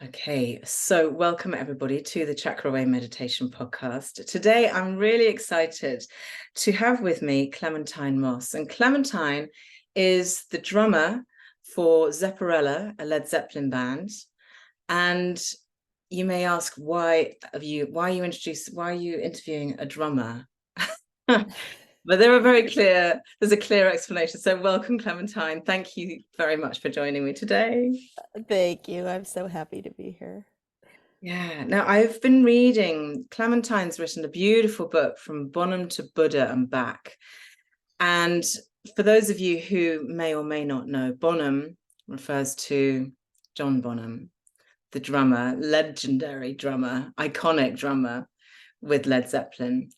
Okay, so welcome everybody to the Chakra Meditation podcast. Today, I'm really excited to have with me Clementine Moss. And Clementine is the drummer for Zepparella, a Led Zeppelin band. And you may ask, why are you interviewing a drummer? But there's a clear explanation. So welcome, Clementine. Thank you very much for joining me today. Thank you. I'm so happy to be here. Yeah. Now, I've been reading, Clementine's written a beautiful book, From Bonham to Buddha and Back. And for those of you who may or may not know, Bonham refers to John Bonham, the drummer, legendary drummer, iconic drummer with Led Zeppelin,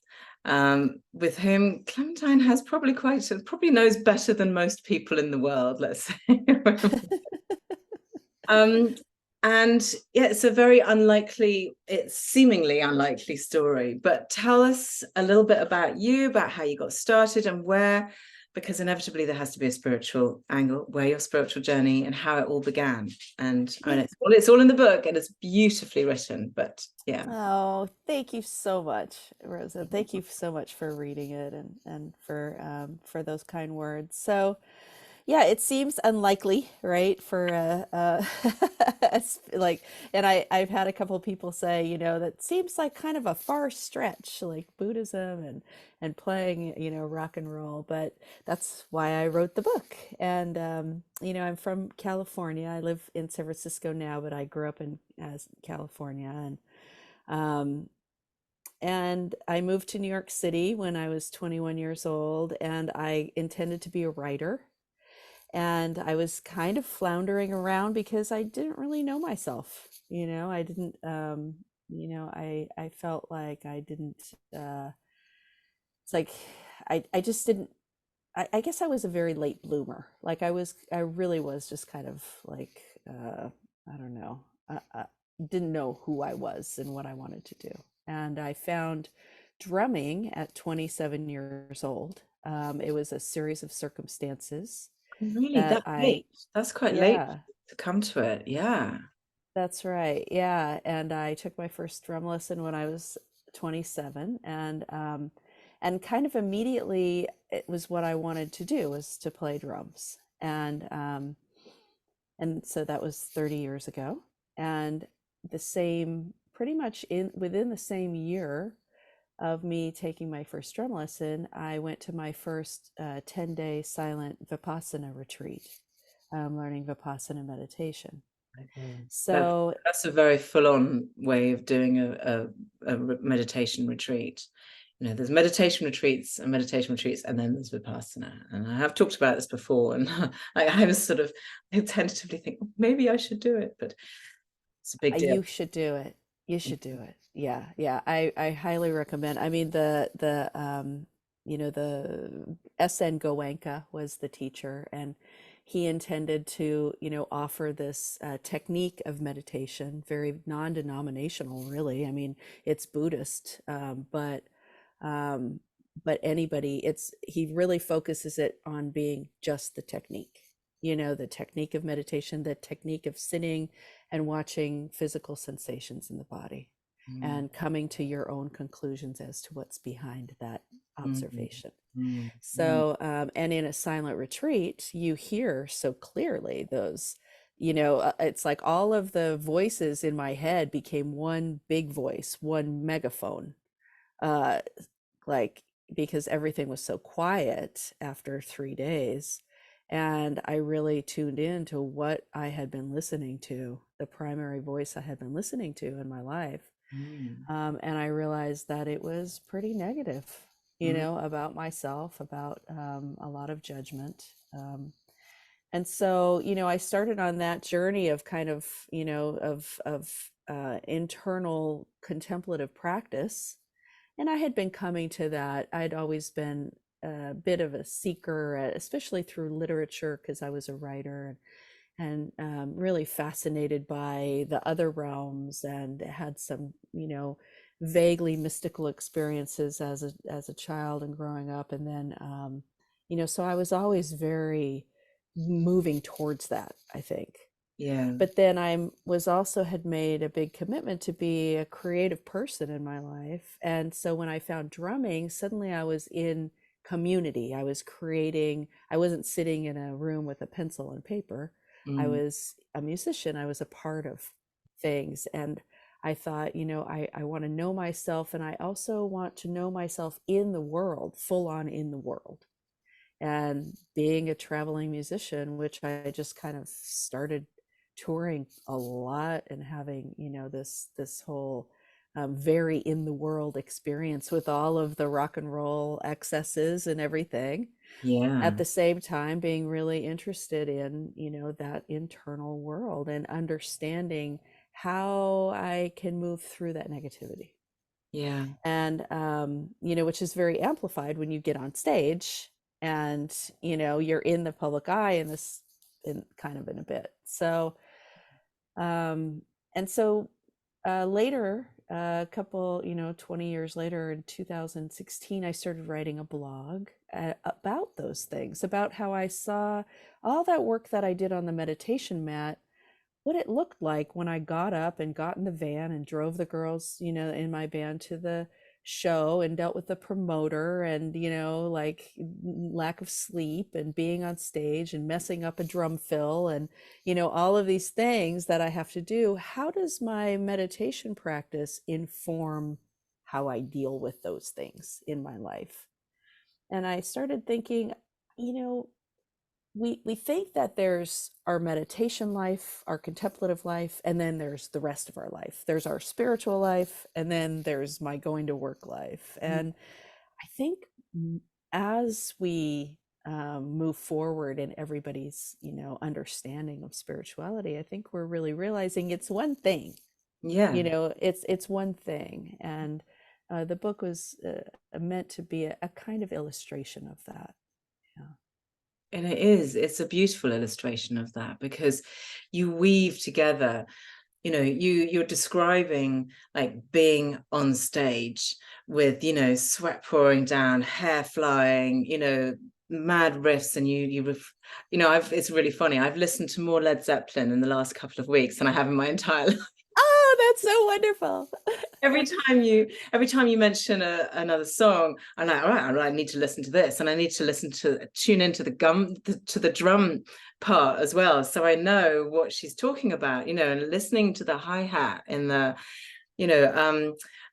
with whom Clementine has probably knows better than most people in the world, let's say. And yeah, it's seemingly unlikely story, but tell us a little bit about you, about how you got started and where, because inevitably there has to be a spiritual angle, where your spiritual journey and how it all began. And I mean, it's all in the book and it's beautifully written, but yeah. Oh, thank you so much, Rosa. Thank you so much for reading it and for those kind words. So, yeah, it seems unlikely, right? For like, and I've had a couple of people say, that seems like kind of a far stretch, like Buddhism and playing, rock and roll. But that's why I wrote the book. And I'm from California. I live in San Francisco now, but I grew up in California, um, and I moved to New York City when I was 21 years old, and I intended to be a writer. And I was kind of floundering around because I didn't really know myself. I didn't, I felt like I didn't, it's like, I just didn't, I guess I was a very late bloomer. Like I really was just kind of like, I don't know, didn't know who I was and what I wanted to do. And I found drumming at 27 years old. It was a series of circumstances Really, that that late? That's quite late yeah, to come to it. Yeah. that's right. Yeah. And I took my first drum lesson when I was 27, and kind of immediately it was what I wanted to do, was to play drums. And so that was 30 years ago. And pretty much within the same year of me taking my first drum lesson, I went to my first 10-day silent Vipassana retreat, learning Vipassana meditation. Okay. So That's a very full-on way of doing a meditation retreat. There's meditation retreats, and then there's Vipassana. And I have talked about this before, and I was I tentatively think, "Oh, maybe I should do it," but it's a big deal. you should do it. You should do it. Yeah, yeah. I highly recommend. I mean, the SN Goenka was the teacher, and he intended to, offer this technique of meditation, very non-denominational, really. I mean, it's Buddhist, um, but he really focuses it on being just the technique. The technique of meditation, the technique of sitting and watching physical sensations in the body, Mm, and coming to your own conclusions as to what's behind that mm, observation. mm, mm. So, and in a silent retreat, you hear so clearly those, it's like all of the voices in my head became one big voice, one megaphone, uh, like, because everything was so quiet after 3 days. And I really tuned in to what I had been listening to, the primary voice I had been listening to in my life. Mm, And I realized that it was pretty negative, mm, about myself, about a lot of judgment. And so, I started on that journey of kind of, internal contemplative practice. And I had been coming to that. I'd always been a bit of a seeker, especially through literature, because I was a writer, and really fascinated by the other realms, and had some, vaguely mystical experiences as a child and growing up. And then, so I was always very moving towards that, I think. Yeah. But then I was also had made a big commitment to be a creative person in my life. And so when I found drumming, suddenly I was in community. I was creating, I wasn't sitting in a room with a pencil and paper. I Mm. was a musician. I was a part of things. And I thought, I want to know myself, and I also want to know myself in the world, full on in the world. And being a traveling musician, which I just kind of started touring a lot and having, this whole very in the world experience with all of the rock and roll excesses and everything, at Yeah. the same time being really interested in, that internal world and understanding how I can move through that negativity. Yeah. And which is very amplified when you get on stage, and you're in the public eye in this, in kind of in a bit. So um and so later, a couple, 20 years later, in 2016, I started writing a blog about those things, about how I saw all that work that I did on the meditation mat, what it looked like when I got up and got in the van and drove the girls, in my band to the show, and dealt with the promoter, and, like, lack of sleep and being on stage and messing up a drum fill, and, all of these things that I have to do. How does my meditation practice inform how I deal with those things in my life? And I started thinking, you know, we think that there's our meditation life, our contemplative life, and then there's the rest of our life. There's our spiritual life, and then there's my going to work life. Mm. And I think, as we move forward in everybody's, understanding of spirituality, I think we're really realizing it's one thing. Yeah. It's one thing. And the book was meant to be a kind of illustration of that. Yeah. And it's a beautiful illustration of that, because you weave together, you're describing like being on stage with, sweat pouring down, hair flying, mad riffs, and it's really funny. I've listened to more Led Zeppelin in the last couple of weeks than I have in my entire life. Oh, that's so wonderful. Every time you mention another song, I'm like, all right, I need to listen to this, and I need to tune into the drum part as well, so I know what she's talking about, and listening to the hi-hat in the,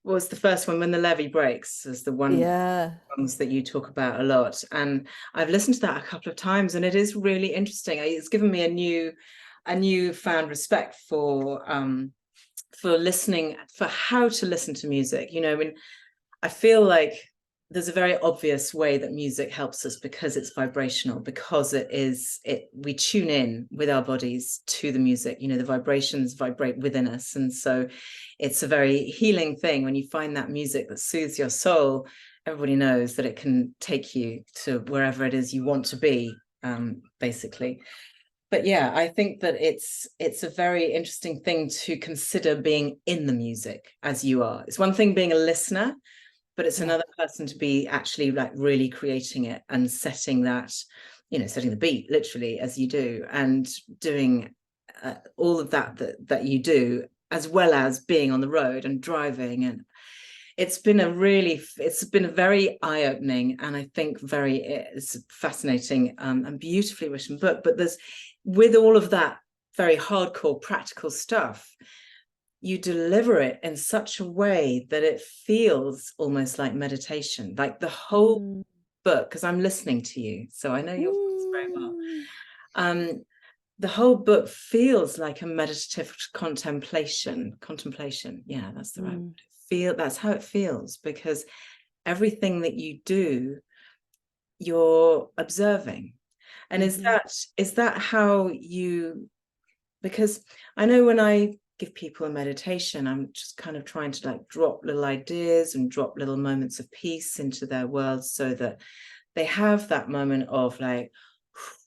what was the first one, When the Levee Breaks, is the one Yeah. songs that you talk about a lot, and I've listened to that a couple of times, and it is really interesting. It's given me a newfound respect for listening, for how to listen to music. When I feel like there's a very obvious way that music helps us, because it's vibrational, because we tune in with our bodies to the music. The vibrations vibrate within us, and so it's a very healing thing when you find that music that soothes your soul. Everybody knows that it can take you to wherever it is you want to be, basically. But yeah, I think that it's a very interesting thing to consider, being in the music as you are. It's one thing being a listener, but it's Yeah. another person to be actually like really creating it and setting the beat literally as you do, and doing all of that you do, as well as being on the road and driving. And it's been a very eye-opening, and I think it's a fascinating and beautifully written book. But with all of that very hardcore practical stuff, you deliver it in such a way that it feels almost like meditation, like the whole Mm. book, because I'm listening to you, so I know your voice very well. Mm. The whole book feels like a meditative contemplation. Yeah, that's the right Mm. word. That's how it feels, because everything that you do, you're observing. And Mm-hmm. is that how you, because I know when I give people a meditation, I'm just kind of trying to like drop little ideas and drop little moments of peace into their world, so that they have that moment of like,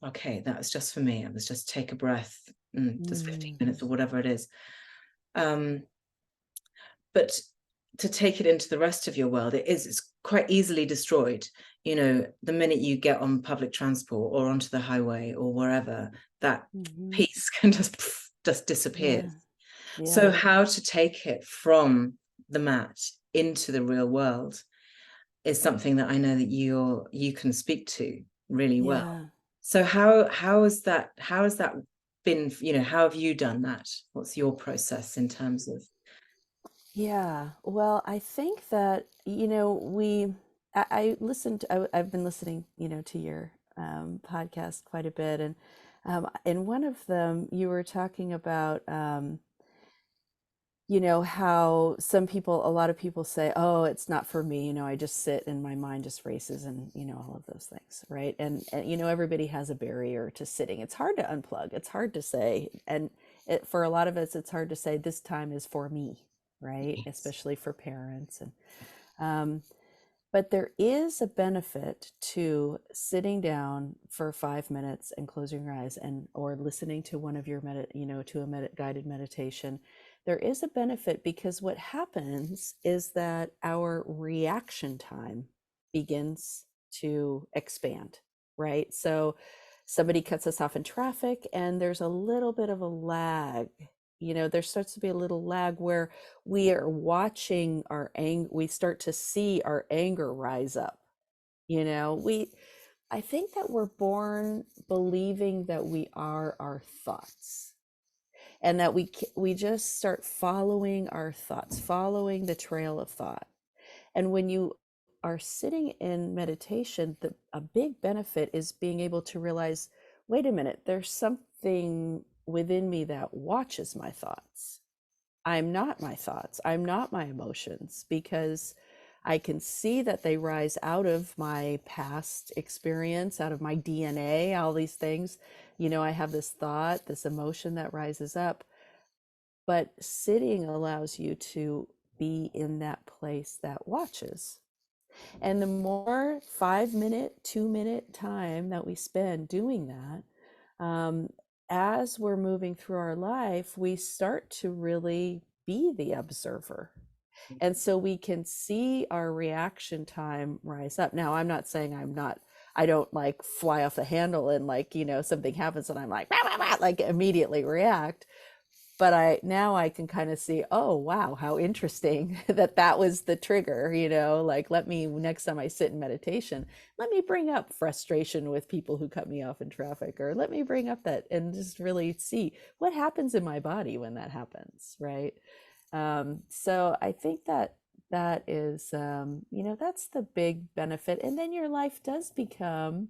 okay, that was just for me. It was just take a breath, just 15 Mm. minutes or whatever it is. But to take it into the rest of your world, it's quite easily destroyed. The minute you get on public transport or onto the highway or wherever, that Mm-hmm. peace can just just disappears. Yeah. So Yeah. how to take it from the mat into the real world is something that I know that you can speak to really well. Yeah. So how has that been, how have you done that? What's your process in terms of? Yeah. Well, I think that, I listened, I've been listening, to your podcast quite a bit. And in one of them, you were talking about, how a lot of people say, oh, it's not for me. I just sit and my mind just races and, all of those things. Right. And everybody has a barrier to sitting. It's hard to unplug. It's hard to say. And for a lot of us, it's hard to say this time is for me. Right. Yes. Especially for parents. Um, but there is a benefit to sitting down for 5 minutes and closing your eyes or listening to one of your to a guided meditation. There is a benefit because what happens is that our reaction time begins to expand, right? So somebody cuts us off in traffic and there's a little bit of a lag. There starts to be a little lag where we are watching our anger, we start to see our anger rise up. I think that we're born believing that we are our thoughts, and that we just start following our thoughts, following the trail of thought. And when you are sitting in meditation, a big benefit is being able to realize, wait a minute, there's something within me that watches my thoughts. I'm not my thoughts. I'm not my emotions, because I can see that they rise out of my past experience, out of my DNA, all these things. I have this thought, this emotion that rises up, but sitting allows you to be in that place that watches. And the more 5 minute, 2 minute time that we spend doing that, as we're moving through our life, we start to really be the observer. And so we can see our reaction time rise up. Now, I'm not saying I don't like fly off the handle and something happens and I'm like, "Rah, rah, rah," like immediately react. But I can kind of see, oh, wow, how interesting that was the trigger, like let me, next time I sit in meditation, let me bring up frustration with people who cut me off in traffic, or let me bring up that and just really see what happens in my body when that happens. Right. So I think that is, that's the big benefit. And then your life does become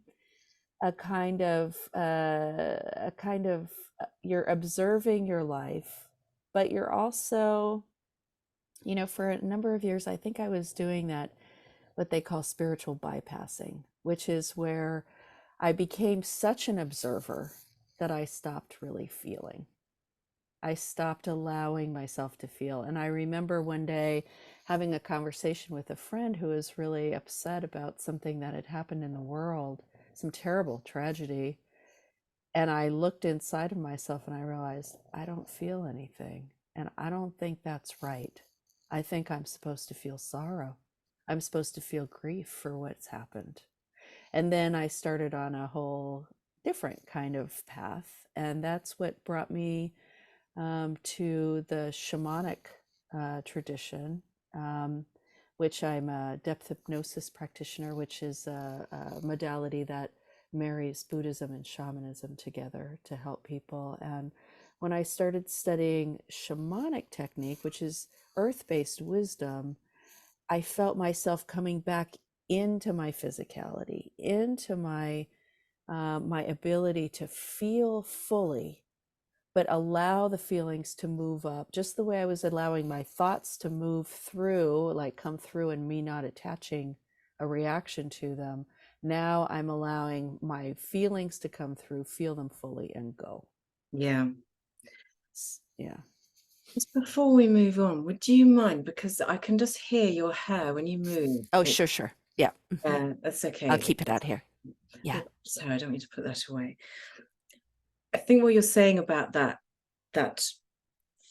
you're observing your life, but you're also, for a number of years, I think I was doing that, what they call spiritual bypassing, which is where I became such an observer that I stopped really feeling. I stopped allowing myself to feel. And I remember one day having a conversation with a friend who was really upset about something that had happened in the world, some terrible tragedy. And I looked inside of myself and I realized I don't feel anything. And I don't think that's right. I think I'm supposed to feel sorrow. I'm supposed to feel grief for what's happened. And then I started on a whole different kind of path. And that's what brought me to the shamanic tradition, which I'm a depth hypnosis practitioner, which is a modality that marries Buddhism and shamanism together to help people. And when I started studying shamanic technique, which is earth-based wisdom, I felt myself coming back into my physicality, into my ability to feel fully, but allow the feelings to move up, just the way I was allowing my thoughts to move through, like come through, and me not attaching a reaction to them. Now I'm allowing my feelings to come through, feel them fully, and go. Yeah. Yeah. Just before we move on, would you mind, because I can just hear your hair when you move. Oh, sure, sure. Yeah. Yeah, that's I'll okay. keep it out here. Yeah. Oh, sorry, I don't mean to put that away. I think what you're saying about that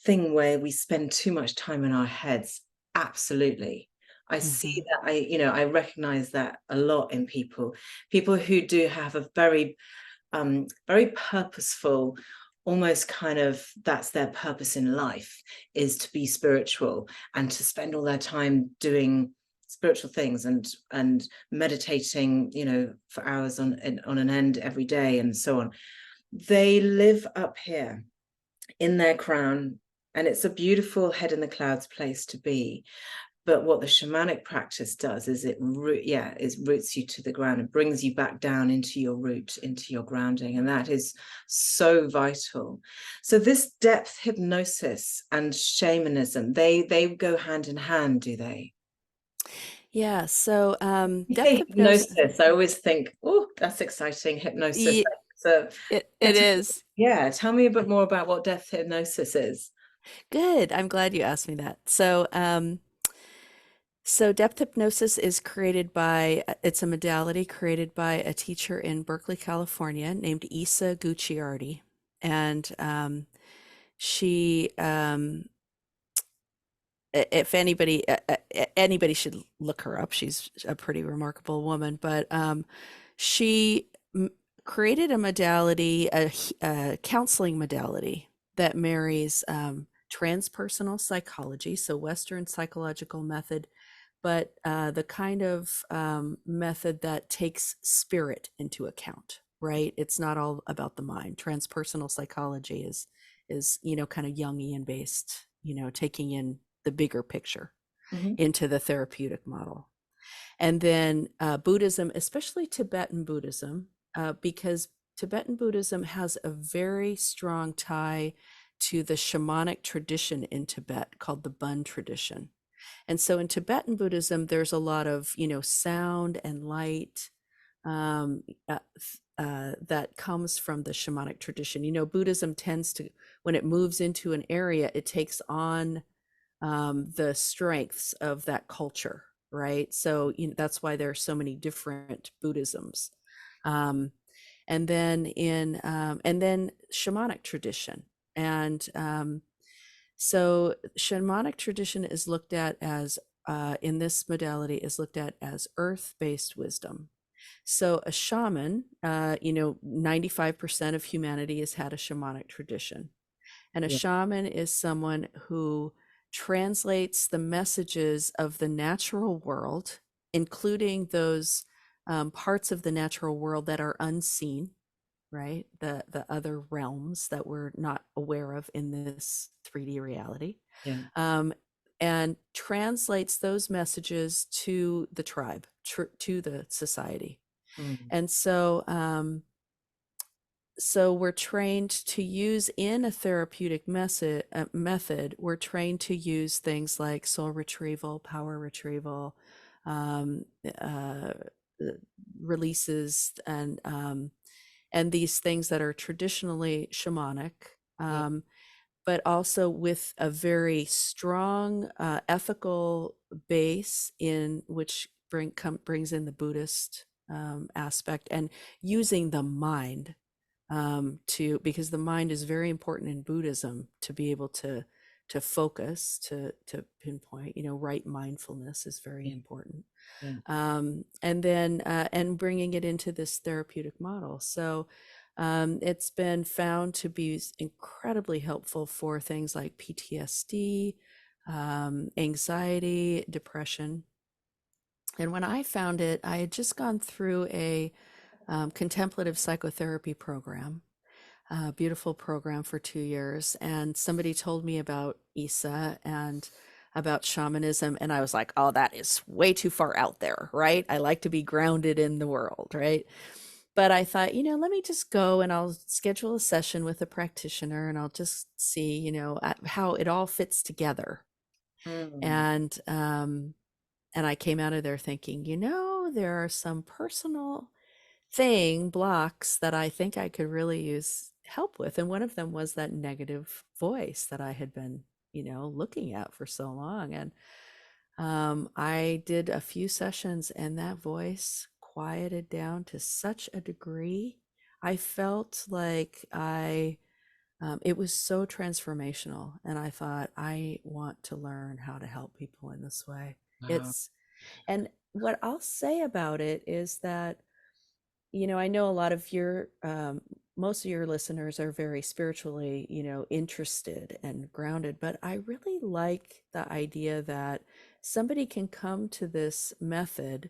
thing where we spend too much time in our heads, absolutely. I see Hmm. that. I recognize that a lot in people who do have a very very purposeful almost kind of that's their purpose in life, is to be spiritual and to spend all their time doing spiritual things and meditating, for hours on an end every day and so on. They live up here in their crown, and it's a beautiful head in the clouds place to be. But what the shamanic practice does is it roots you to the ground and brings you back down into your root, into your grounding, and that is so vital. So this depth hypnosis and shamanism, they go hand in hand, do they? Yeah, so You depth say hypnosis, hypnosis, I always think, oh, that's exciting, hypnosis. it, So it is. tell me a bit more about what depth hypnosis is. Good. I'm glad you asked me that. So depth hypnosis is created by, it's a modality created by a teacher in Berkeley, California named Isa Gucciardi. And she, if anybody should look her up. She's a pretty remarkable woman, but she created a modality, a counseling modality that marries transpersonal psychology, so Western psychological method, but the kind of method that takes spirit into account, right? It's not all about the mind. Transpersonal psychology is kind of Jungian based, taking in the bigger picture Mhm. into the therapeutic model. And then Buddhism, especially Tibetan Buddhism, because Tibetan Buddhism has a very strong tie to the shamanic tradition in Tibet called the Bun tradition. And so in Tibetan Buddhism, there's a lot of, sound and light um, uh, that comes from the shamanic tradition. Buddhism tends to, when it moves into an area, it takes on the strengths of that culture, right? So that's why there are so many different Buddhisms. Um, and then shamanic tradition. And so shamanic tradition is looked at as, in this modality, is looked at as earth-based wisdom. So a shaman, 95% of humanity has had a shamanic tradition. And a Yeah. shaman is someone who translates the messages of the natural world, including those parts of the natural world that are unseen, right? The other realms that we're not aware of in this 3D reality, Yeah. um, and translates those messages to the tribe, to the society. Mm. And so we're trained to use in a therapeutic method, we're trained to use things like soul retrieval, power retrieval, um, uh, releases, and these things that are traditionally shamanic, Yeah. but also with a very strong ethical base, in which brings in the Buddhist aspect, and using the mind, because the mind is very important in Buddhism, to be able to focus, to pinpoint, right mindfulness is very Yeah. important. Yeah. And then and bringing it into this therapeutic model. So it's been found to be incredibly helpful for things like PTSD, anxiety, depression. And when I found it, I had just gone through a contemplative psychotherapy program, a beautiful program for 2 years. And somebody told me about Isa and about shamanism. And I was like, oh, that is way too far out there, right? I like to be grounded in the world, right? But I thought, let me just go and I'll schedule a session with a practitioner and I'll just see, how it all fits together. Mm. And I came out of there thinking, there are some personal blocks that I think I could really use help with. And one of them was that negative voice that I had been, looking at for so long. And I did a few sessions and that voice quieted down to such a degree. I felt like it was so transformational. And I thought, I want to learn how to help people in this way. Wow. And what I'll say about it is that, I know a lot of your most of your listeners are very spiritually, interested and grounded, but I really like the idea that somebody can come to this method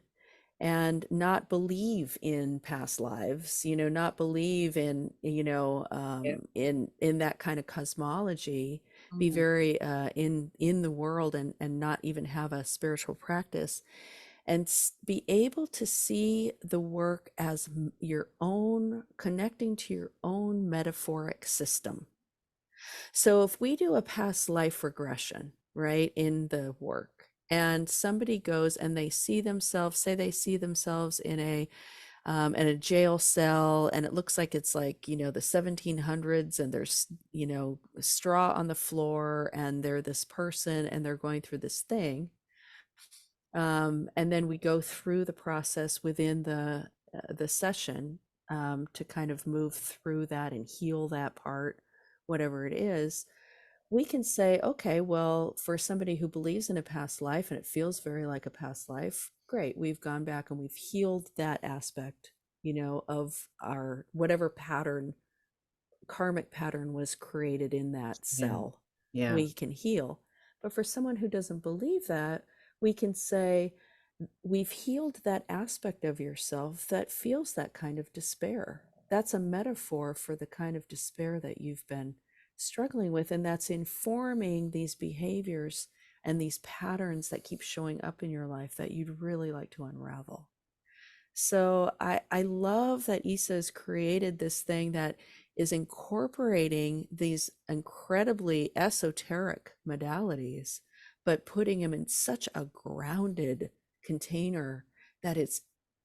and not believe in past lives, not believe in, Yeah. in that kind of cosmology, be Mm. very in the world, and not even have a spiritual practice, and be able to see the work as your own, connecting to your own metaphoric system. So if we do a past life regression, right, in the work, and somebody goes and they see themselves, say they see themselves in a jail cell, and it looks like it's like, the 1700s, and there's, straw on the floor, and they're this person and they're going through this thing. And then we go through the process within the session, to kind of move through that and heal that part, whatever it is. We can say, okay, well, for somebody who believes in a past life and it feels very like a past life, great. We've gone back and we've healed that aspect, of our whatever pattern, karmic pattern was created in that Yeah. cell. Yeah. We can heal. But for someone who doesn't believe that, we can say, we've healed that aspect of yourself that feels that kind of despair. That's a metaphor for the kind of despair that you've been struggling with. And that's informing these behaviors and these patterns that keep showing up in your life that you'd really like to unravel. So I love that Issa has created this thing that is incorporating these incredibly esoteric modalities, but putting them in such a grounded container that it's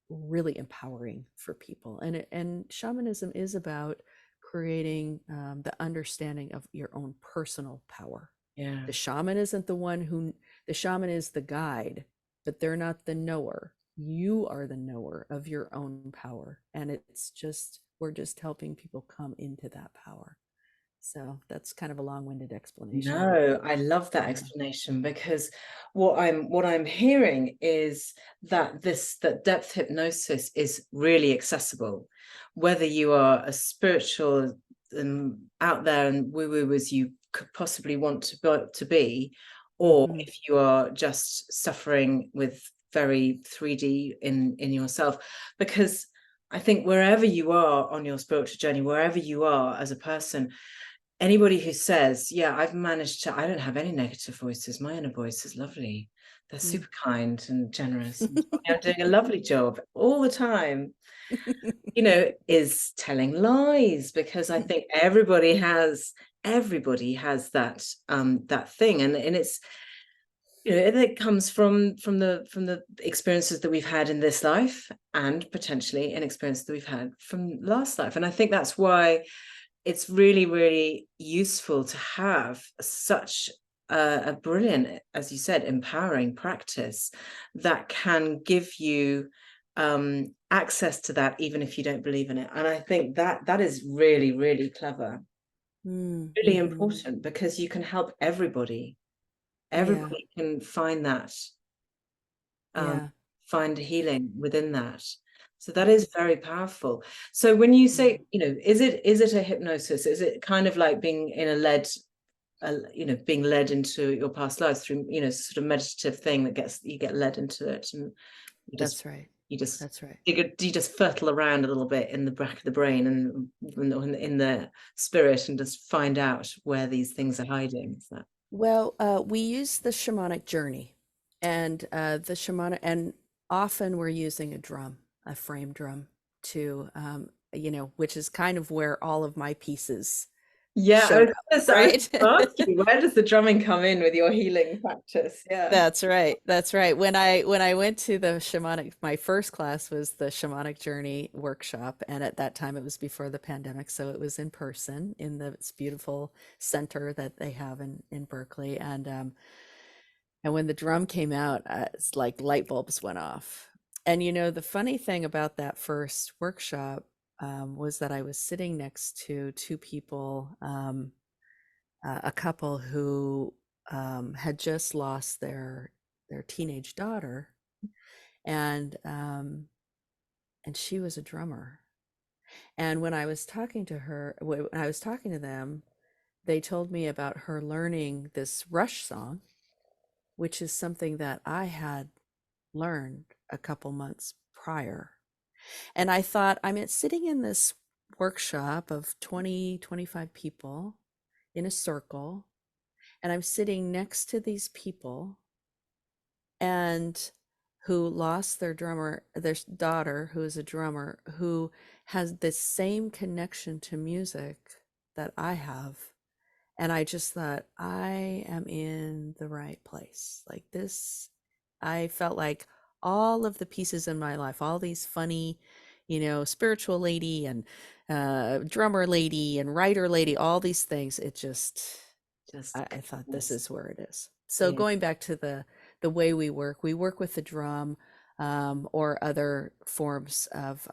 really empowering for people. And shamanism is about creating the understanding of your own personal power. Yeah. The shaman isn't the one the shaman is the guide, but they're not the knower. You are the knower of your own power. And we're just helping people come into that power. So that's kind of a long-winded explanation, but No, I love that yeah. explanation, because what I'm hearing is that depth hypnosis is really accessible, whether you are a spiritual, out there and woo-woo as you could possibly want to be, or Mm-hmm. if you are just suffering with very 3D in yourself. Because I think wherever you are on your spiritual journey, wherever you are as a person, anybody who says, yeah, I don't have any negative voices, my inner voice is lovely, they're super kind and generous, and I'm doing a lovely job all the time, is telling lies, because I think everybody has that thing, and it's, it comes from the experiences that we've had in this life, and potentially an experience that we've had from last life. And I think that's why it's really, really useful to have such a brilliant, as you said, empowering practice that can give you access to that, even if you don't believe in it. And I think that is really, really clever, really Mm-hmm. important, because you can help everybody. Yeah, Everybody can find that, um, yeah. find healing within that. So that is very powerful. So when you Mm. say, is it a hypnosis? Is it kind of like being in being led into your past lives through, sort of meditative thing that you get led into it, and you just That's right. you just That's right. you just fertile around a little bit in the back of the brain, and in the spirit, and just find out where these things are hiding. Is that? Well, we use the shamanic journey, and and often we're using a drum, a frame drum, to, which is kind of where all of my pieces Yeah, showed up, I was right? going to ask you, where does the drumming come in with your healing practice? Yeah. That's right. That's right. When I went to the shamanic, my first class was the shamanic journey workshop, and at that time it was before the pandemic, so it was in person in this beautiful center that they have in Berkeley, and when the drum came out, it's like light bulbs went off. And the funny thing about that first workshop, was that I was sitting next to two people, a couple who, had just lost their teenage daughter, and um, and she was a drummer. And when I was talking to her, when I was talking to them, they told me about her learning this Rush song, which is something that I had learned a couple months prior. And I thought, I'm sitting in this workshop of 20, 25 people in a circle, and I'm sitting next to these people and who lost their drummer, their daughter, who is a drummer, who has the same connection to music that I have. And I just thought, I am in the right place. Like this, I felt like all of the pieces in my life, all these funny, spiritual lady and drummer lady and writer lady, all these things, it just, Just I thought this goodness. is where it is. So Yeah. going back to the way we work with the drum, or other forms of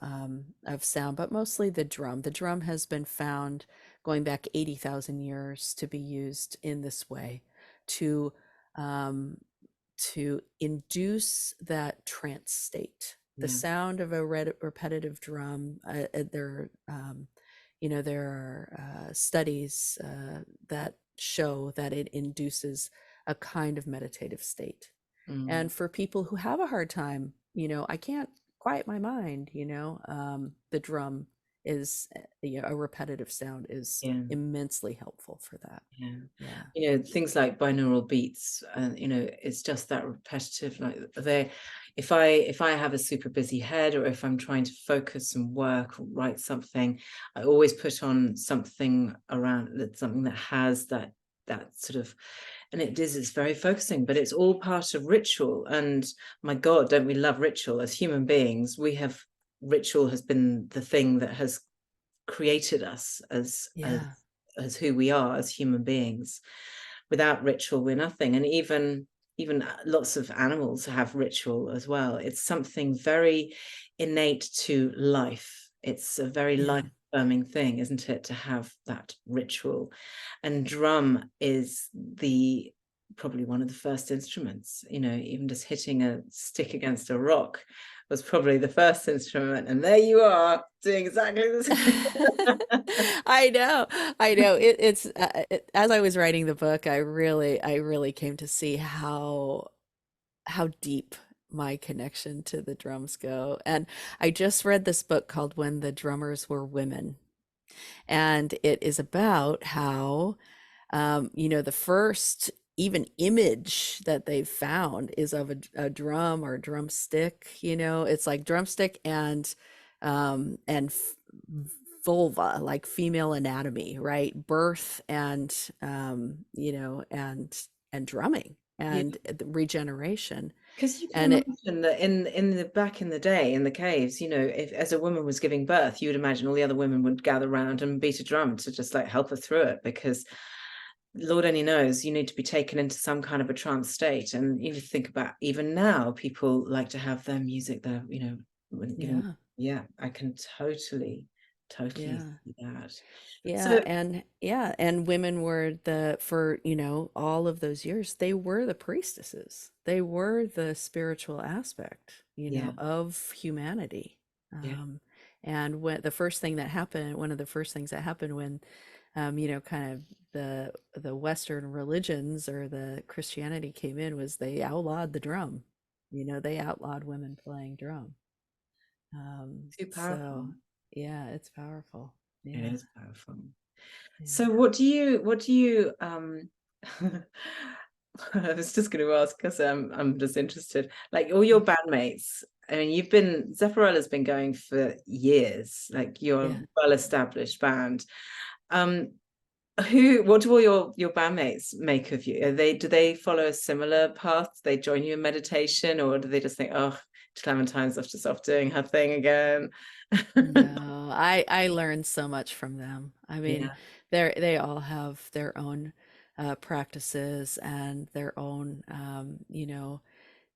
sound, but mostly the drum. The drum has been found going back 80,000 years to be used in this way to um, to induce that trance state. The Yeah. sound of a repetitive drum, there are studies that show that it induces a kind of meditative state. Mm. And for people who have a hard time, I can't quiet my mind, the drum is, a repetitive sound is Yeah. immensely helpful for that. Yeah. Yeah. Things like binaural beats, and it's just that repetitive, like they if I have a super busy head, or if I'm trying to focus and work or write something, I always put on something around that, something that has that sort of, and it's very focusing, but it's all part of ritual. And my God, don't we love ritual as human beings? Ritual has been the thing that has created us Yeah. as who we are as human beings. Without ritual, we're nothing. And even lots of animals have ritual as well. It's something very innate to life. It's a very life Yeah. affirming thing, isn't it, to have that ritual? And drum is the probably one of the first instruments. Even just hitting a stick against a rock was probably the first instrument, and there you are doing exactly the same. I know, I know. As I was writing the book, I really came to see how deep my connection to the drums go. And I just read this book called When the Drummers Were Women, and it is about how the first even image that they've found is of a drum or a drumstick. It's like drumstick and vulva, like female anatomy, right? Birth and and drumming Yeah. and the regeneration. Because you can And it imagine that in the back in the day, in the caves, if as a woman was giving birth, you would imagine all the other women would gather around and beat a drum to just like help her through it, because Lord only knows you need to be taken into some kind of a trance state. And you think about, even now, people like to have their music there, when giving. yeah, Yeah, I can totally yeah. see that. Yeah, So and women were for, all of those years, they were the priestesses. They were the spiritual aspect, yeah, of humanity. yeah. Um, and when the first thing that happened, one of the first things that happened when, kind of the Western religions or the Christianity came in was they outlawed the drum. They outlawed women playing drum. Too powerful. So yeah, it's powerful. It Yeah, is powerful. yeah, So what do you I was just going to ask, because I'm just interested, like all yeah, your bandmates. I mean, Zepparella's been going for years, like you're a yeah. well-established band. Um, what do all your bandmates make of you? Do they follow a similar path? Do they join you in meditation, or do they just think, oh, Clementine's just off doing her thing again? No, I learned so much from them. I mean, Yeah, they all have their own practices and their own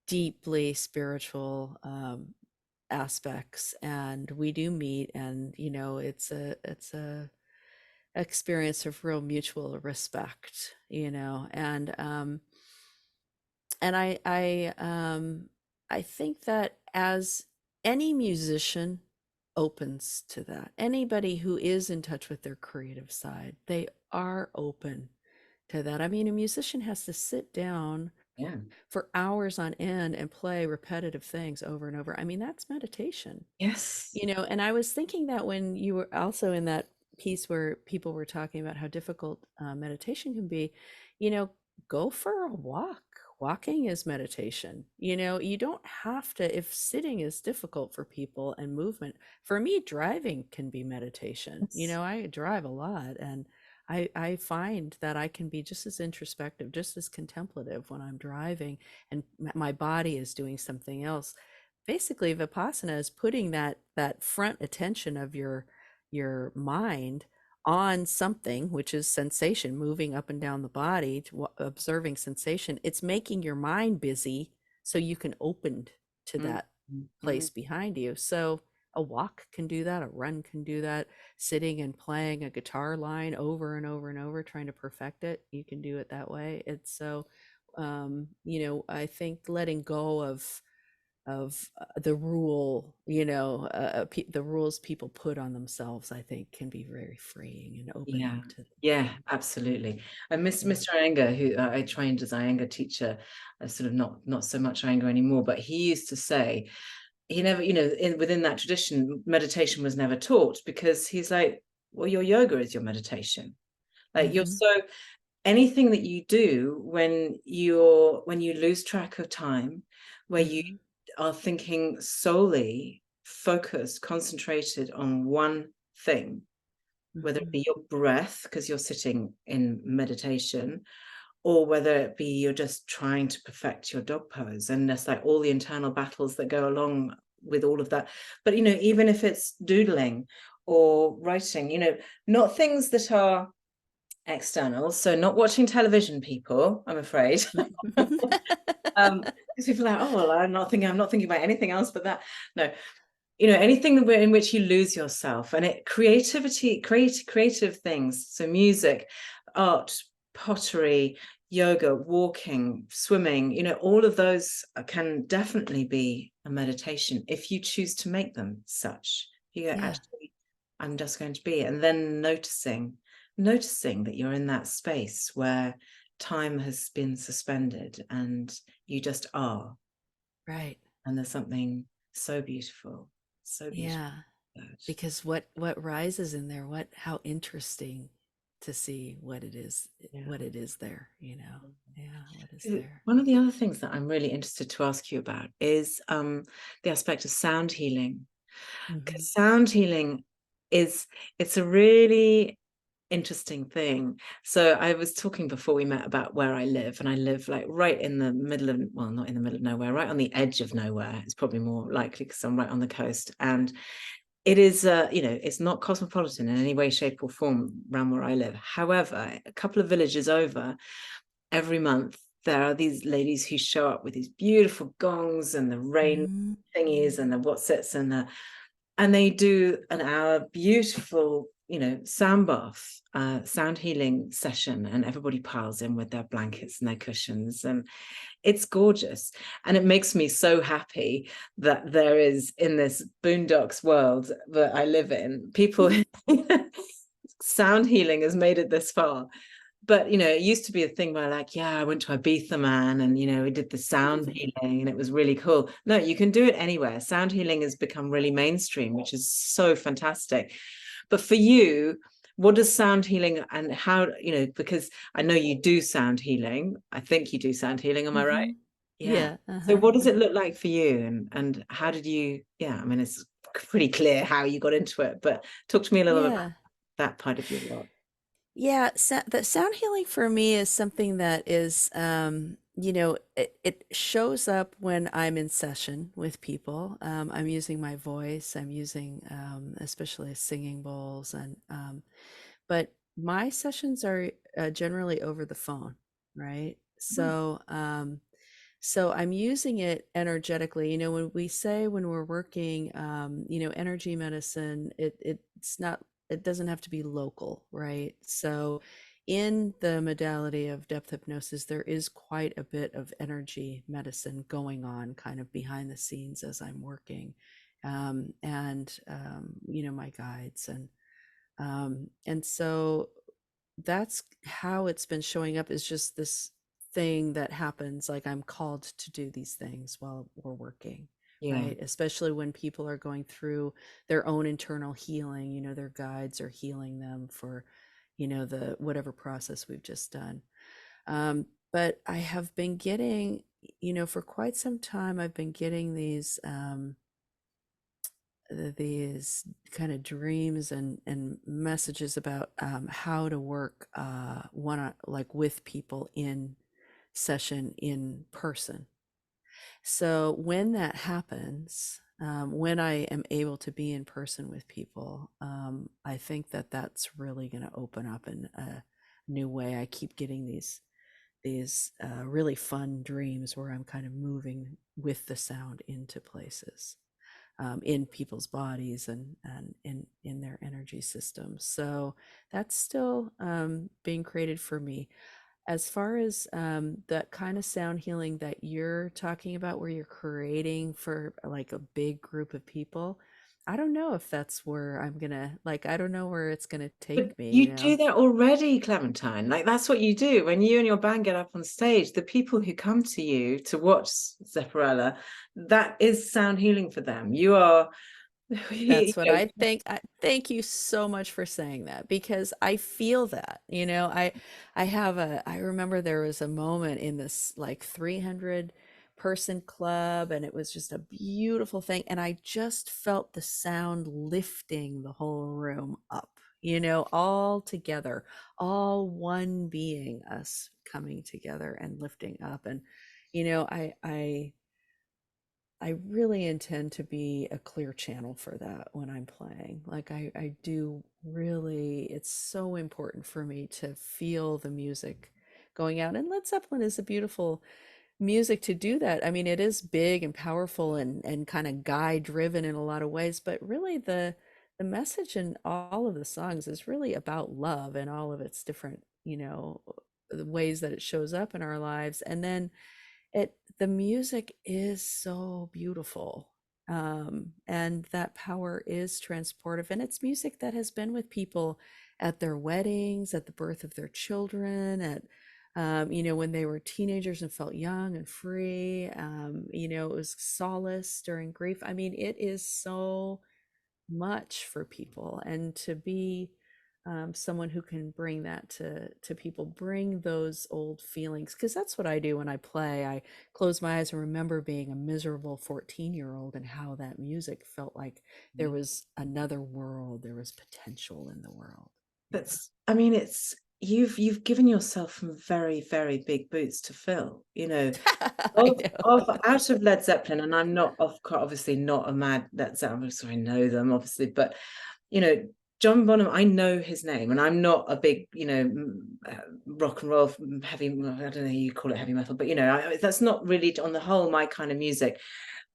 deeply spiritual aspects. And we do meet, and it's a experience of real mutual respect, and I think that as any musician opens to that. Anybody who is in touch with their creative side, they are open to that. I mean, a musician has to sit down Yeah. for hours on end and play repetitive things over and over. I mean, that's meditation, Yes. and I was thinking that when you were also in that piece where people were talking about how difficult meditation can be, you know, go for a walk. Walking is meditation. You don't have to, if sitting is difficult for people and movement, for me, driving can be meditation. Yes. I drive a lot, and I find that I can be just as introspective, just as contemplative when I'm driving and my body is doing something else. Basically, Vipassana is putting that front attention of your mind on something, which is sensation, moving up and down the body, observing sensation. It's making your mind busy so you can open to Mm, that mm, mm. place behind you. So a walk can do that, a run can do that, sitting and playing a guitar line over and over and over, trying to perfect it, you can do it that way. It's so I think letting go of the rule, the rules people put on themselves, I think can be very freeing and open Yeah. up to Yeah, absolutely. And yeah. Mr. Iyengar, who I trained as Iyengar teacher, sort of not so much Iyengar anymore, but he used to say he never, within that tradition, meditation was never taught because he's like, well, your yoga is your meditation. Like you're Hmm. so anything that you do when you lose track of time, where you Hmm. are thinking solely focused, concentrated on one thing, whether it Hmm. be your breath because you're sitting in meditation, or whether it be you're just trying to perfect your dog pose, and there's like all the internal battles that go along with all of that. But even if it's doodling or writing, not things that are external, so not watching television, people, I'm afraid. Because people are like, oh well, I'm not thinking about anything else but that. No, anything in which you lose yourself, and creative things, so music, art, pottery, yoga, walking, swimming, all of those can definitely be a meditation if you choose to make them such. You go, Yeah, actually, I'm just going to be, and then noticing that you're in that space where time has been suspended and you just are, right. and there's something so beautiful, so beautiful Yeah, about that. because what rises in there, how interesting to see Yeah. what it is there, yeah, what is there. One of the other things that I'm really interested to ask you about is the aspect of sound healing. Hmm. Because sound healing it's a really interesting thing. So I was talking before we met about where I live, and I live like right in the middle of, well, not in the middle of nowhere, right on the edge of nowhere. It's probably more likely because I'm right on the coast. And it is, it's not cosmopolitan in any way, shape, or form around where I live. However, a couple of villages over, every month, there are these ladies who show up with these beautiful gongs and the rain Hmm. thingies and the whatsits and they do an hour beautiful, sound bath, sound healing session, and everybody piles in with their blankets and their cushions, and it's gorgeous. And it makes me so happy that there is, in this boondocks world that I live in, people sound healing has made it this far. But it used to be a thing where, like, yeah, I went to Ibiza, man, and we did the sound healing and it was really cool. No, you can do it anywhere. Sound healing has become really mainstream, which is so fantastic. But for you, what does sound healing, and how, because I know you do sound healing. I think you do sound healing, am I right? Hmm. Yeah. Yeah. So Uh-huh. what does it look like for you, and how did you, yeah, I mean, it's pretty clear how you got into it, but talk to me a little bit about Yeah. that part of your work. Yeah, the sound healing for me is something that is, it shows up when I'm in session with people. I'm using my voice, I'm using, especially singing bowls, but my sessions are generally over the phone, right? So I'm using it energetically. When we say when we're working, energy medicine, it doesn't have to be local, right? So in the modality of depth hypnosis, there is quite a bit of energy medicine going on kind of behind the scenes as I'm working. my guides, and so that's how it's been showing up, is just this thing that happens, like I'm called to do these things while we're working, Yeah. right? Especially when people are going through their own internal healing, their guides are healing them for, the whatever process we've just done. But I have been getting, for quite some time, I've been getting these kind of dreams and messages about how to work like with people in session in person. So when that happens, when I am able to be in person with people, I think that that's really going to open up in a new way. I keep getting these really fun dreams where I'm kind of moving with the sound into places, in people's bodies and in their energy systems. So that's still being created for me. As far as that kind of sound healing that you're talking about, where you're creating for like a big group of people, I don't know if that's where I'm gonna, like, I don't know where it's gonna But take me, you do that already, Clementine. Like that's what you do when you and your band get up on stage. The people who come to you to watch Zepparella, that is sound healing for them. You are, you That's what know, I think. Thank you so much for saying that, because I feel that, I remember there was a moment in this like 300 person club, and it was just a beautiful thing. And I just felt the sound lifting the whole room up, all together, all one being, us coming together and lifting up. And, I really intend to be a clear channel for that when I'm playing. Like I do really, it's so important for me to feel the music going out. And Led Zeppelin is a beautiful music to do that. I mean, it is big and powerful and kind of guy driven in a lot of ways, but really the message in all of the songs is really about love and all of its different, the ways that it shows up in our lives. And then the music is so beautiful, and that power is transportive, and it's music that has been with people at their weddings, at the birth of their children, at when they were teenagers and felt young and free. It was solace during grief. I mean, it is so much for people, and to be someone who can bring that to people, bring those old feelings, because that's what I do when I play. I close my eyes and remember being a miserable 14-year-old and how that music felt like there was another world, there was potential in the world. that's, I mean, it's you've given yourself some very, very big boots to fill, I know. of out of Led Zeppelin, and I'm not obviously not a mad Led Zeppelin, so I know them obviously, but you know, John Bonham, I know his name, and I'm not a big, rock and roll heavy. I don't know, you call it heavy metal, but that's not really on the whole my kind of music.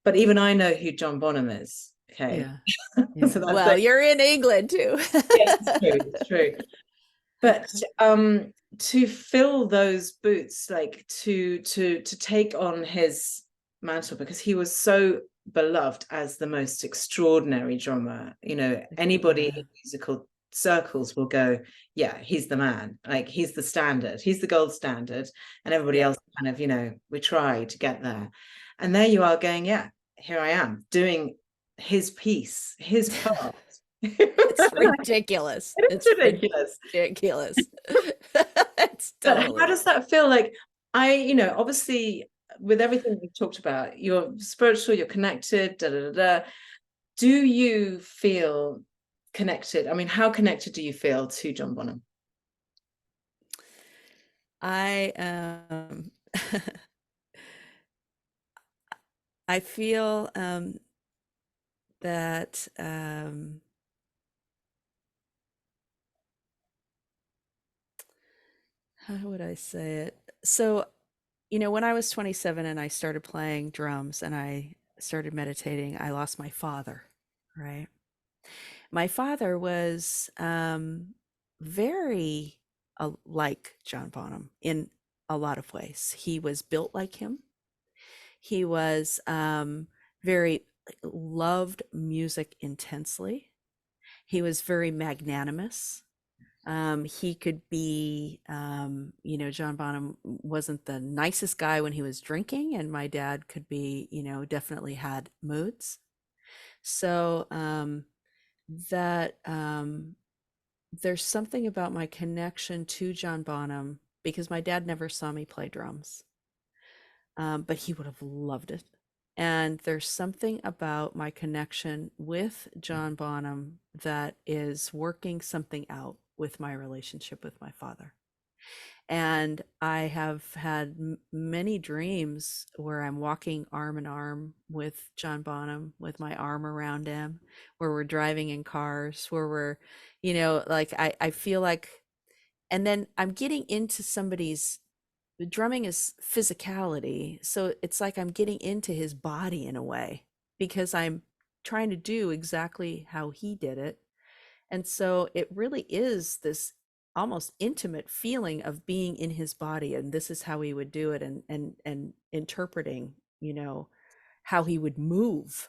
But even I know who John Bonham is. Okay, Yeah. so Yeah. that's Well, it. you're in England too. Yes, it's true. It's true. But to fill those boots, like to take on his mantle, because he was so beloved as the most extraordinary drummer. Anybody Yeah. in musical circles will go, yeah, he's the man. Like he's the standard, he's the gold standard, and everybody Yeah. else kind of, we try to get there. And there you are going, yeah, here I am doing his piece, his part. It's ridiculous. It is It's ridiculous. ridiculous. It's But how totally. does that feel? Like obviously with everything we've talked about, you're spiritual, you're connected, da da da da. Do you feel connected? I mean, how connected do you feel to John Bonham? I I feel that how would I say it? So, when I was 27 and I started playing drums and I started meditating, I lost my father, right? My father was very like John Bonham in a lot of ways. He was built like him. He was very loved music intensely. He was very magnanimous. He could be, John Bonham wasn't the nicest guy when he was drinking, and my dad could be, definitely had moods. So that there's something about my connection to John Bonham because my dad never saw me play drums, but he would have loved it. And there's something about my connection with John Bonham that is working something out with my relationship with my father. And I have had many dreams where I'm walking arm in arm with John Bonham, with my arm around him, where we're driving in cars, where we're, like I feel like, and then I'm getting into somebody's, the drumming is physicality. So it's like I'm getting into his body in a way because I'm trying to do exactly how he did it. And so it really is this almost intimate feeling of being in his body, and this is how he would do it, and interpreting, how he would move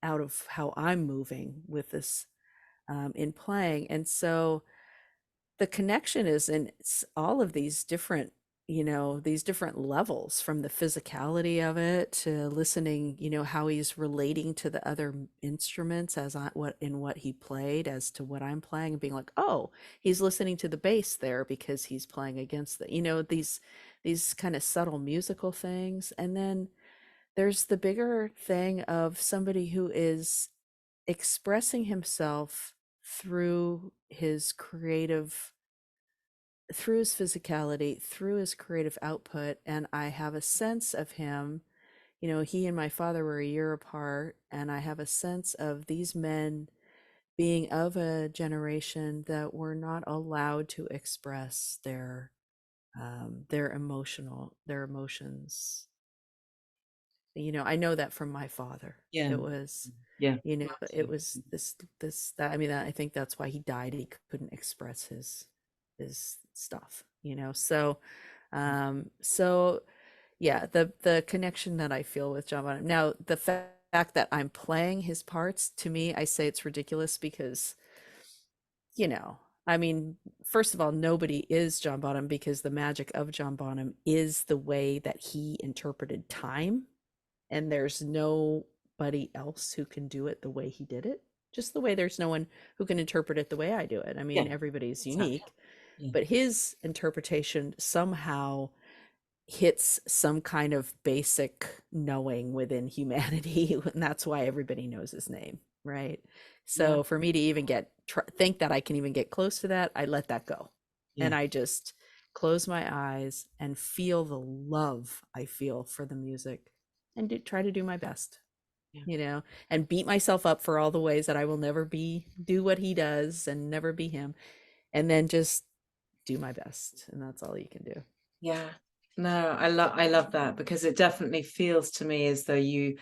out of how I'm moving with this, in playing. And so the connection is in all of these different, these different levels, from the physicality of it to listening, how he's relating to the other instruments as what he played as to what I'm playing, and being like, oh, he's listening to the bass there because he's playing against the, these kind of subtle musical things. And then there's the bigger thing of somebody who is expressing himself through his creative, through his physicality, through his creative output. And I have a sense of him, he and my father were a year apart, and I have a sense of these men being of a generation that were not allowed to express their emotions. I know that from my father. Yeah. It was, Yeah. it was this that, I mean, I think that's why he died. He couldn't express his stuff, so so yeah, the connection that I feel with John Bonham. Now, the fact that I'm playing his parts, to me, I say it's ridiculous because, I mean, first of all, nobody is John Bonham, because the magic of John Bonham is the way that he interpreted time, and there's nobody else who can do it the way he did it. Just the way there's no one who can interpret it the way I do it. I Yeah. mean, everybody's Exactly. unique, Yeah. but his interpretation somehow hits some kind of basic knowing within humanity, and that's why everybody knows his name, right? Yeah. So for me to even think that I can even get close to that, I let that go, Yeah. and I just close my eyes and feel the love I feel for the music, and try to do my best, Yeah. and beat myself up for all the ways that I will never do what he does and never be him, and then just do my best, and that's all you can do. Yeah. No, I love that, because it definitely feels to me as though you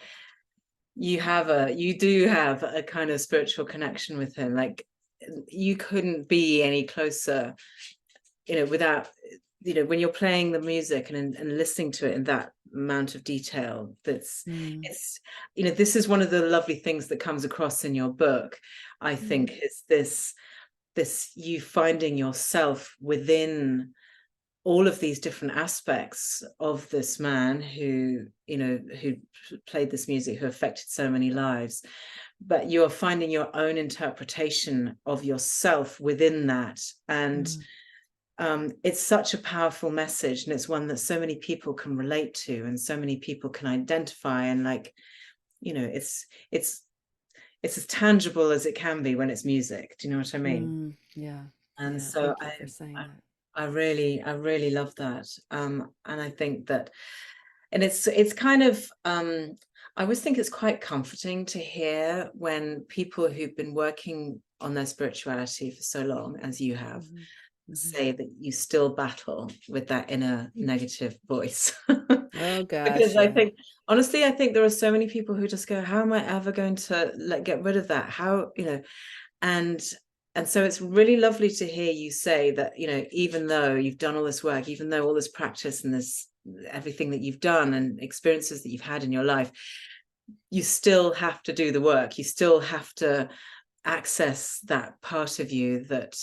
do have a kind of spiritual connection with him. Like, you couldn't be any closer, without, when you're playing the music and listening to it in that amount of detail. Mm, It's, this is one of the lovely things that comes across in your book, I mm, think, is this you finding yourself within all of these different aspects of this man who played this music, who affected so many lives, but you're finding your own interpretation of yourself within that. And mm, it's such a powerful message, and it's one that so many people can relate to, and so many people can identify, and, like, it's it's as tangible as it can be when it's music. Do you know what I mean? yeah, And yeah. so Thank you for saying I that. I really love that. And I think that, and it's kind of, I always think it's quite comforting to hear when people who've been working on their spirituality for so long, as you have, Hmm. Hmm. say that you still battle with that inner negative voice. Oh Because gosh, I yeah. think, honestly, I think there are so many people who just go, how am I ever going to get rid of that? How, and so it's really lovely to hear you say that, even though you've done all this work, even though all this practice and this everything that you've done and experiences that you've had in your life, you still have to do the work. You still have to access that part of you that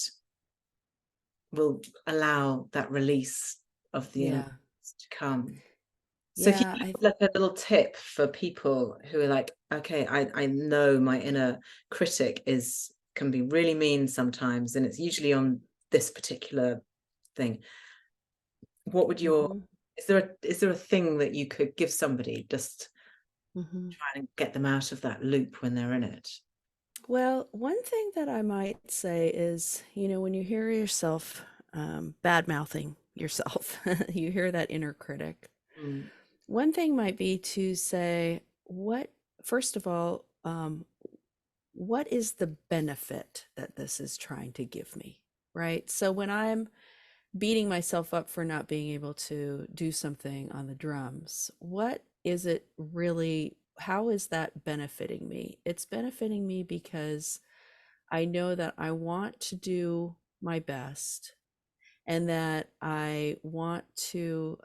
will allow that release of the Yeah. impulse to come. So if you Yeah, have like a little tip for people who are like, okay, I know my inner critic can be really mean sometimes, and it's usually on this particular thing. What would your hmm is there a thing that you could give somebody just hmm try and get them out of that loop when they're in it? Well, one thing that I might say is, when you hear yourself bad mouthing yourself, you hear that inner critic. Mm, One thing might be to say, first of all, what is the benefit that this is trying to give me? Right. So when I'm beating myself up for not being able to do something on the drums, what is it really? How is that benefiting me? It's benefiting me because I know that I want to do my best, and that I want to,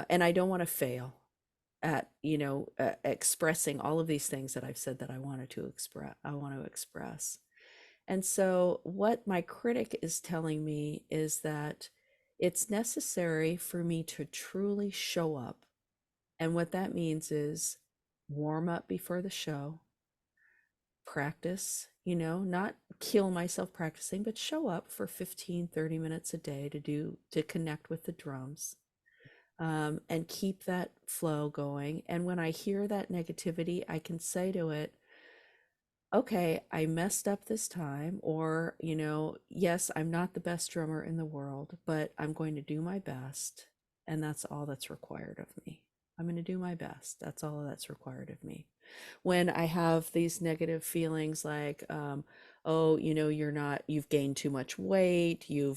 and I don't want to fail at, expressing all of these things that I've said that I want to express. And so, what my critic is telling me is that it's necessary for me to truly show up. And what that means is warm up before the show, practice, not kill myself practicing, but show up for 15, 30 minutes a day to connect with the drums, and keep that flow going. And when I hear that negativity, I can say to it, okay, I messed up this time, or, yes, I'm not the best drummer in the world, but I'm going to do my best. And that's all that's required of me. I'm going to do my best. That's all that's required of me. When I have these negative feelings like, oh, you've gained too much weight, you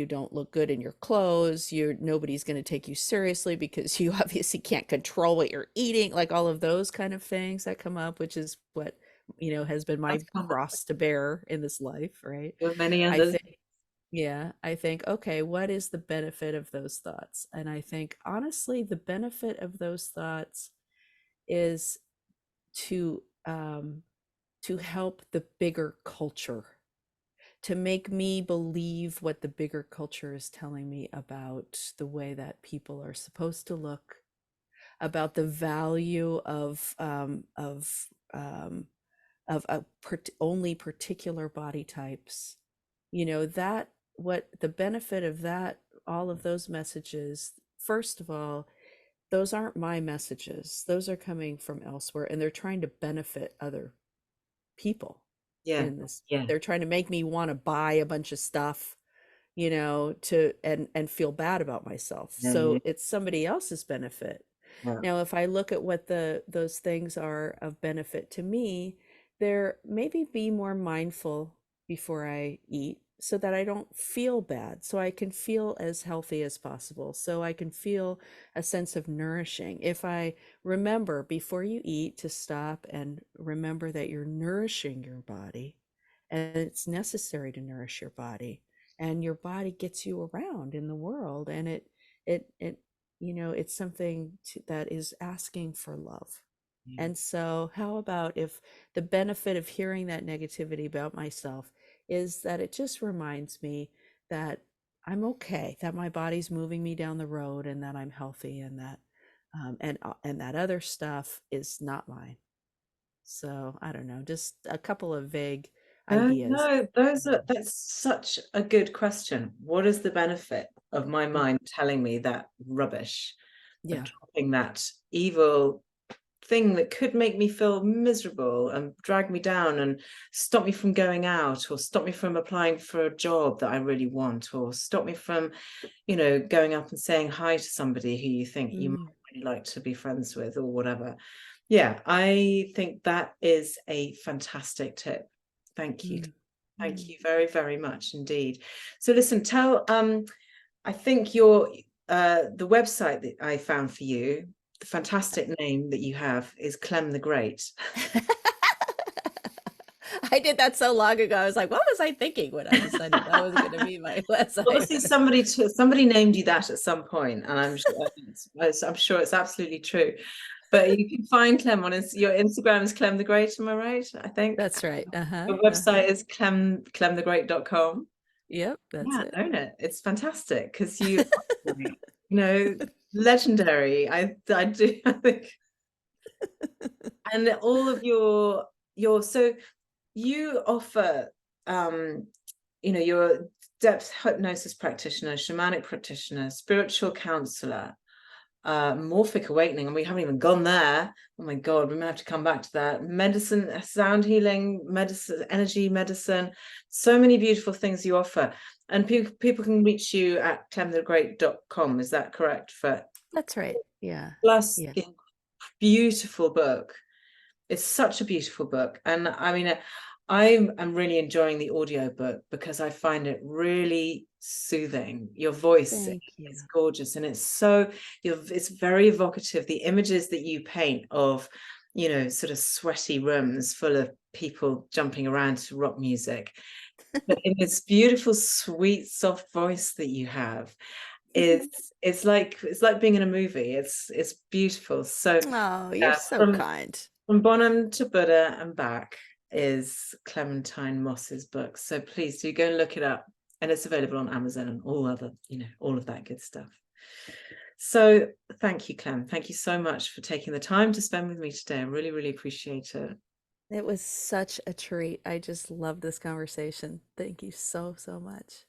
don't look good in your clothes, nobody's going to take you seriously because you obviously can't control what you're eating, like all of those kind of things that come up, which is what, has been my that's common cross to bear in this life, right? with many I others. think, yeah, I think, okay, what is the benefit of those thoughts? And I think, honestly, the benefit of those thoughts is to help the bigger culture, to make me believe what the bigger culture is telling me about the way that people are supposed to look, about the value only particular body types. That what the benefit of that, all of those messages, first of all, those aren't my messages. Those are coming from elsewhere, and they're trying to benefit other people Yeah, in this. yeah, They're trying to make me want to buy a bunch of stuff, to and feel bad about myself. yeah, yeah, So it's somebody else's benefit. yeah. Now, if I look at what those things are of benefit to me, they're maybe be more mindful before I eat so that I don't feel bad, so I can feel as healthy as possible, so I can feel a sense of nourishing. If I remember before you eat to stop and remember that you're nourishing your body, and it's necessary to nourish your body, and your body gets you around in the world, and it it's something that is asking for love. Yeah. And so, how about if the benefit of hearing that negativity about myself is that it just reminds me that I'm okay, that my body's moving me down the road, and that I'm healthy, and and that other stuff is not mine. So I don't know, just a couple of vague ideas. No, that's such a good question. What is the benefit of my Mm, mind telling me that rubbish, of yeah. dropping that evil thing that could make me feel miserable and drag me down and stop me from going out, or stop me from applying for a job that I really want, or stop me from, going up and saying hi to somebody who you think you might Mm, really like to be friends with, or whatever. Yeah, I think that is a fantastic tip. Thank you. mm, Thank mm. you very, very much indeed. So listen, I think your the website that I found for you, the fantastic name that you have is Clem the Great. I did that so long ago. I was like, what was I thinking when I decided that was going to be my website? Obviously, somebody named you that at some point, and I'm sure it's absolutely true. But you can find Clem on your Instagram is Clem the Great, am I right? I think That's right. your website is clemthegreat.com. Yep, that's Yeah, it. own it. It's fantastic because you know, legendary. I do. I think, and all of your so you offer you're a depth hypnosis practitioner, shamanic practitioner, spiritual counselor, morphic awakening, and we haven't even gone there. Oh my god, we may have to come back to that. Medicine, sound healing, medicine, energy medicine, so many beautiful things you offer. And people can reach you at clemthegreat.com. Is that correct? That's right. Yeah. Plus Yeah. the beautiful book. It's such a beautiful book. And I mean, I'm really enjoying the audiobook because I find it really soothing. Your voice Thank you. is gorgeous, and it's very evocative. The images that you paint of, sort of sweaty rooms full of people jumping around to rock music, but in this beautiful, sweet, soft voice that you have, it's like being in a movie. It's beautiful. So Oh, you're yeah, so kind. from Bonham to Buddha and back is Clementine Moss's book. So please do go and look it up. And it's available on Amazon and all of that good stuff. So thank you, Clem. Thank you so much for taking the time to spend with me today. I really, really appreciate it. It was such a treat. I just love this conversation. Thank you so, so much.